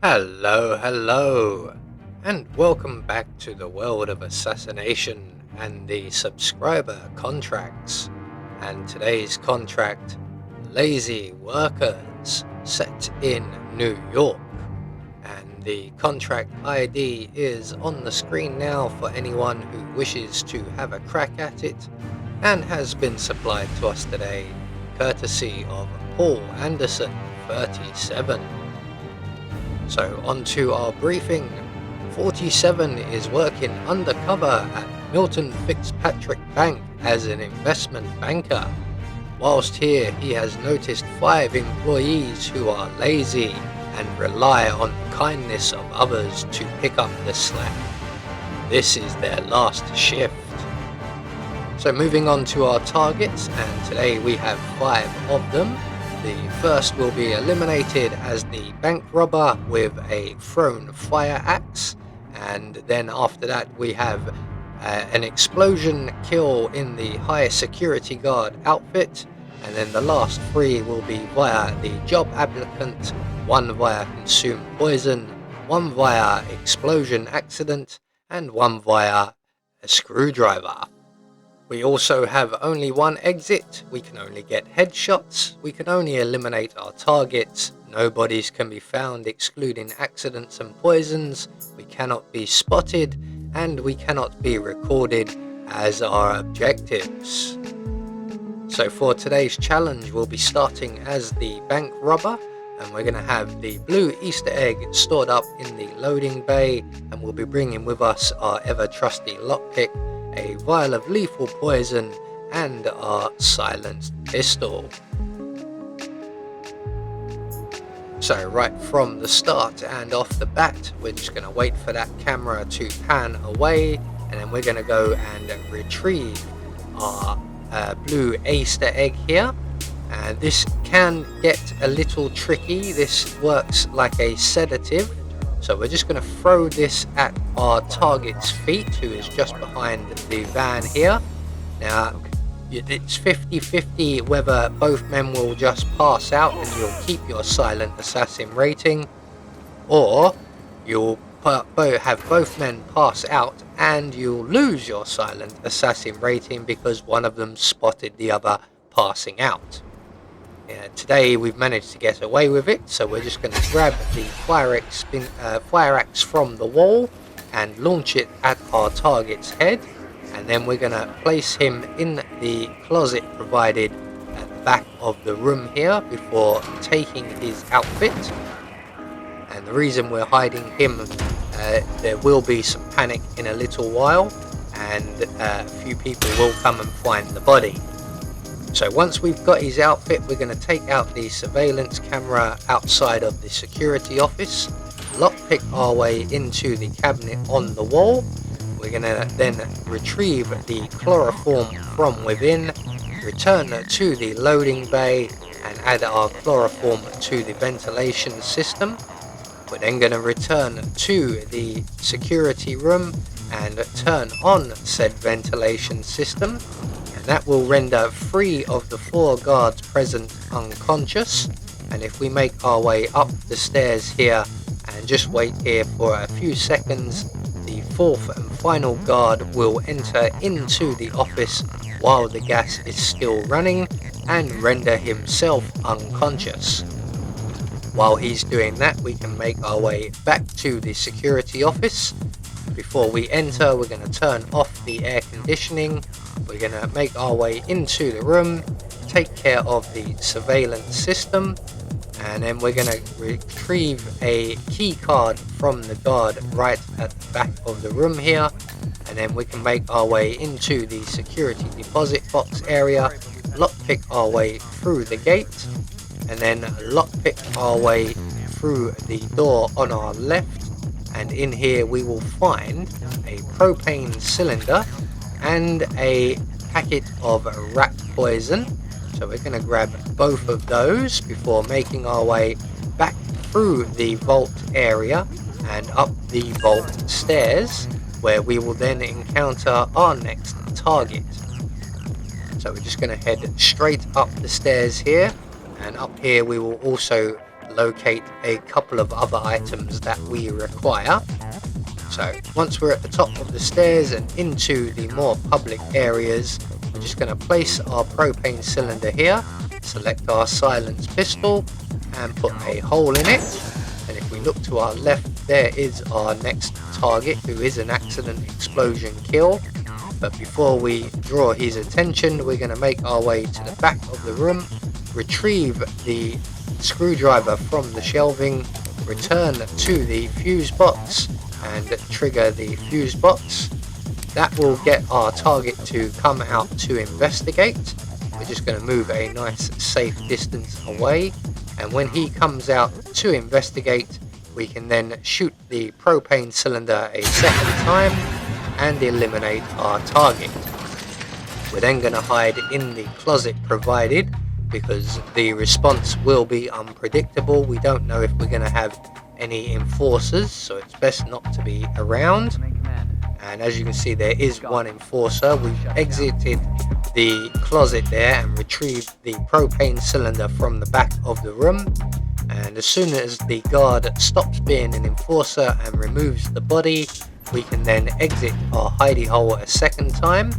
Hello, and welcome back to the world of assassination and the subscriber contracts. And today's contract, Lazy Workers, set in New York. And the contract ID is on the screen now for anyone who wishes to have a crack at it, and has been supplied to us today, courtesy of Paul Anderson, 37. So on to our briefing. 47 is working undercover at Milton Fitzpatrick Bank as an investment banker. Whilst here, he has noticed 5 employees who are lazy and rely on the kindness of others to pick up the slack. This is their last shift. So moving on to our targets, and today we have 5 of them. The first will be eliminated as the bank robber with a thrown fire axe, and then after that we have an explosion kill in the high security guard outfit, and then the last 3 will be via the job applicant, 1 via consumed poison, 1 via explosion accident, and 1 via a screwdriver. We also have only 1 exit, we can only get headshots, we can only eliminate our targets, no bodies can be found excluding accidents and poisons, we cannot be spotted, and we cannot be recorded as our objectives. So for today's challenge, we'll be starting as the bank robber, and we're going to have the blue Easter egg stored up in the loading bay, and we'll be bringing with us our ever trusty lockpick, a vial of lethal poison, and our silenced pistol. So right from the start and off the bat, we're just going to wait for that camera to pan away, and then we're going to go and retrieve our blue Easter egg here. And this can get a little tricky. This works like a sedative. So we're just going to throw this at our target's feet, who is just behind the van here. Now, it's 50-50 whether both men will just pass out and you'll keep your silent assassin rating, or you'll have both men pass out and you'll lose your silent assassin rating because one of them spotted the other passing out. Today we've managed to get away with it, so we're just going to grab the fire axe from the wall and launch it at our target's head, and then we're going to place him in the closet provided at the back of the room here before taking his outfit. And the reason we're hiding him, there will be some panic in a little while, and a few people will come and find the body. So once we've got his outfit, we're going to take out the surveillance camera outside of the security office, lockpick our way into the cabinet on the wall. We're going to then retrieve the chloroform from within, return to the loading bay and add our chloroform to the ventilation system. We're then going to return to the security room and turn on said ventilation system. That will render 3 of the 4 guards present unconscious, and if we make our way up the stairs here and just wait here for a few seconds, the 4th and final guard will enter into the office while the gas is still running and render himself unconscious. While he's doing that, we can make our way back to the security office. Before we enter, we're going to turn off the air conditioning. We're going to make our way into the room, take care of the surveillance system, and then we're going to retrieve a key card from the guard right at the back of the room here, and then we can make our way into the security deposit box area, lockpick our way through the gate, and then lockpick our way through the door on our left, and in here we will find a propane cylinder and a packet of rat poison. So we're going to grab both of those before making our way back through the vault area and up the vault stairs, where we will then encounter our next target. So we're just going to head straight up the stairs here, and up here we will also locate a couple of other items that we require. So once we're at the top of the stairs and into the more public areas, we're just going to place our propane cylinder here, select our silenced pistol and put a hole in it. And if we look to our left, there is our next target, who is an accident explosion kill. But before we draw his attention, we're going to make our way to the back of the room, retrieve the screwdriver from the shelving, return to the fuse box and trigger the fuse box. That will get our target to come out to investigate. We're just going to move a nice safe distance away, and when he comes out to investigate, we can then shoot the propane cylinder a second time and eliminate our target. We're then going to hide in the closet provided, because the response will be unpredictable. We don't know if we're going to have any enforcers, so it's best not to be around. And as you can see, there is one enforcer. We've exited the closet there and retrieved the propane cylinder from the back of the room. And as soon as the guard stops being an enforcer and removes the body, we can then exit our hidey hole a second time.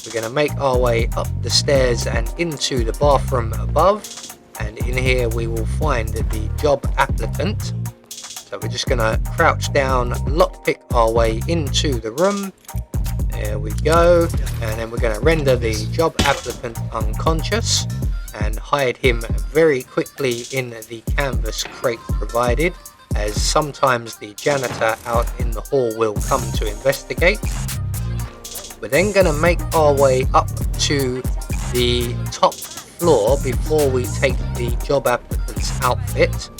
We're going to make our way up the stairs and into the bathroom above, and in here we will find the job applicant. So we're just going to crouch down, lockpick our way into the room. There we go. And then we're going to render the job applicant unconscious and hide him very quickly in the canvas crate provided, as sometimes the janitor out in the hall will come to investigate. We're then going to make our way up to the top floor before we take the job applicant's outfit.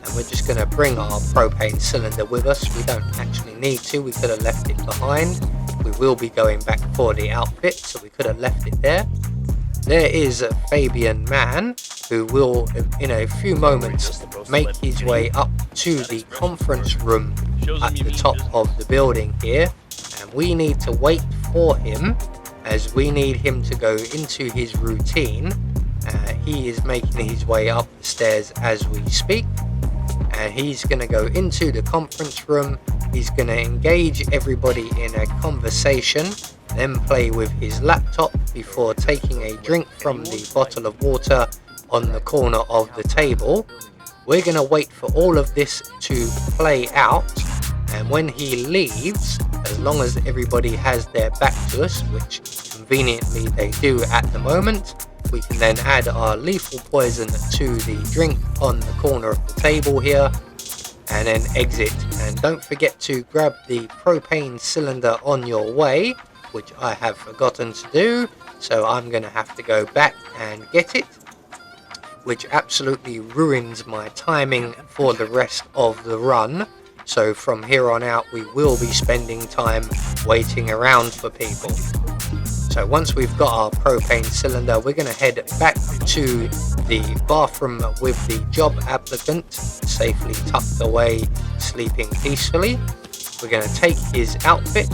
And we're just going to bring our propane cylinder with us. We don't actually need to, we could have left it behind. We will be going back for the outfit, so we could have left it there. There is a Fabian man who will in a few moments make his way up to the conference room at the top of the building here, and we need to wait for him, as we need him to go into his routine. He is making his way up the stairs as we speak, and he's going to go into the conference room. He's going to engage everybody in a conversation, then play with his laptop before taking a drink from the bottle of water on the corner of the table. We're going to wait for all of this to play out, and when he leaves, as long as everybody has their back to us, which conveniently they do at the moment, we can then add our lethal poison to the drink on the corner of the table here and then exit. And don't forget to grab the propane cylinder on your way, which I have forgotten to do, so I'm going to have to go back and get it, which absolutely ruins my timing for the rest of the run. So from here on out, we will be spending time waiting around for people. So once we've got our propane cylinder, we're going to head back to the bathroom with the job applicant safely tucked away, sleeping peacefully. We're going to take his outfit,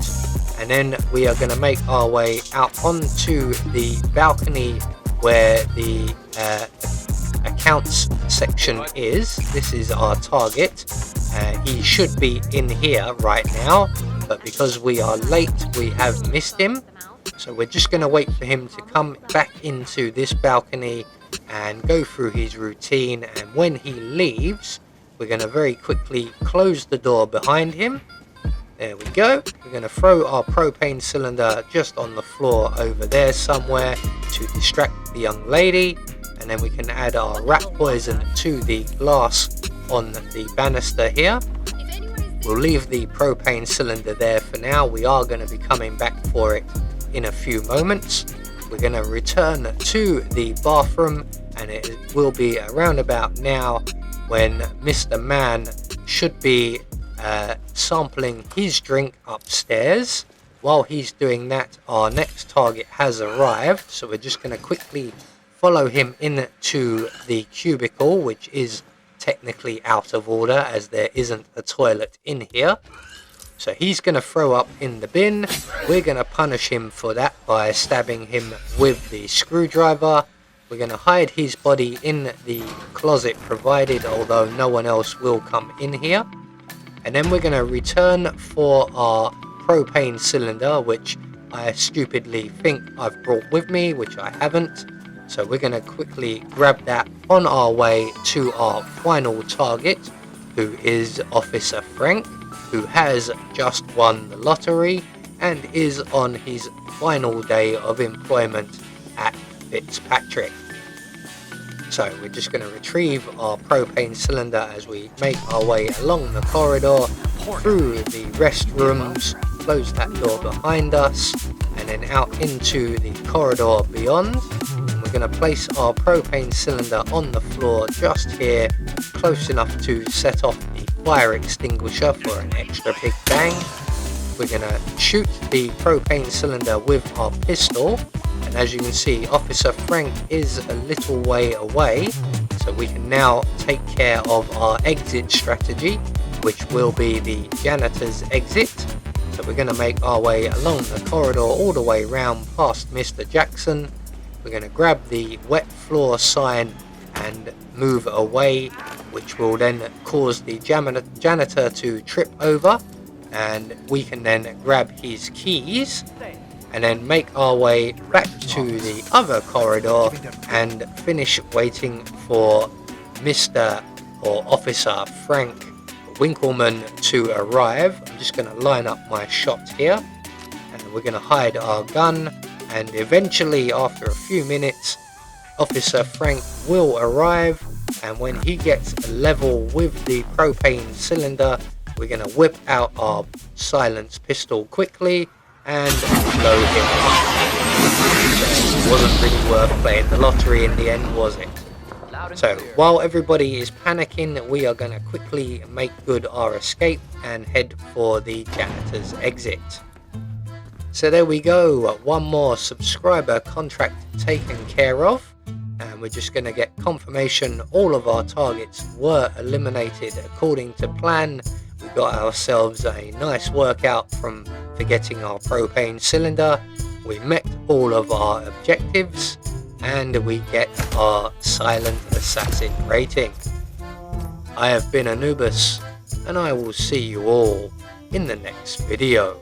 and then we are going to make our way out onto the balcony where the accounts section is. This is our target. He should be in here right now, but because we are late, we have missed him. So we're just going to wait for him to come back into this balcony and go through his routine, and when he leaves, we're going to very quickly close the door behind him. There we go. We're going to throw our propane cylinder just on the floor over there somewhere to distract the young lady, and then we can add our rat poison to the glass on the banister here. We'll leave the propane cylinder there for now. We are going to be coming back for it in a few moments. We're going to return to the bathroom, and it will be around about now when Mr. Man should be sampling his drink upstairs. While he's doing that, our next target has arrived, so we're just going to quickly follow him into the cubicle, which is technically out of order as there isn't a toilet in here. So he's going to throw up in the bin. We're going to punish him for that by stabbing him with the screwdriver. We're going to hide his body in the closet provided, although no one else will come in here. And then we're going to return for our propane cylinder, which I stupidly think I've brought with me, which I haven't. So we're going to quickly grab that on our way to our final target, who is Officer Frank, who has just won the lottery and is on his final day of employment at Fitzpatrick. So we're just going to retrieve our propane cylinder as we make our way along the corridor, through the restrooms, close that door behind us, and then out into the corridor beyond. And we're going to place our propane cylinder on the floor just here, close enough to set off the fire extinguisher for an extra big bang. We're going to shoot the propane cylinder with our pistol. And as you can see, Officer Frank is a little way away, so we can now take care of our exit strategy, which will be the janitor's exit. So we're going to make our way along the corridor all the way round past Mr. Jackson. We're going to grab the wet floor sign and move away, which will then cause the janitor to trip over, and we can then grab his keys and then make our way back to the other corridor and finish waiting for Mr. or Officer Frank Winkleman to arrive. I'm just going to line up my shot here, and we're going to hide our gun, and eventually after a few minutes Officer Frank will arrive, and when he gets level with the propane cylinder, we're going to whip out our silenced pistol quickly and blow him up. It wasn't really worth playing the lottery in the end, was it? So while everybody is panicking, we are going to quickly make good our escape and head for the janitor's exit. So there we go, one more subscriber contract taken care of, and we're just going to get confirmation all of our targets were eliminated according to plan. We got ourselves a nice workout for getting our propane cylinder. We met all of our objectives, and we get our silent assassin rating. I have been Anubis, and I will see you all in the next video.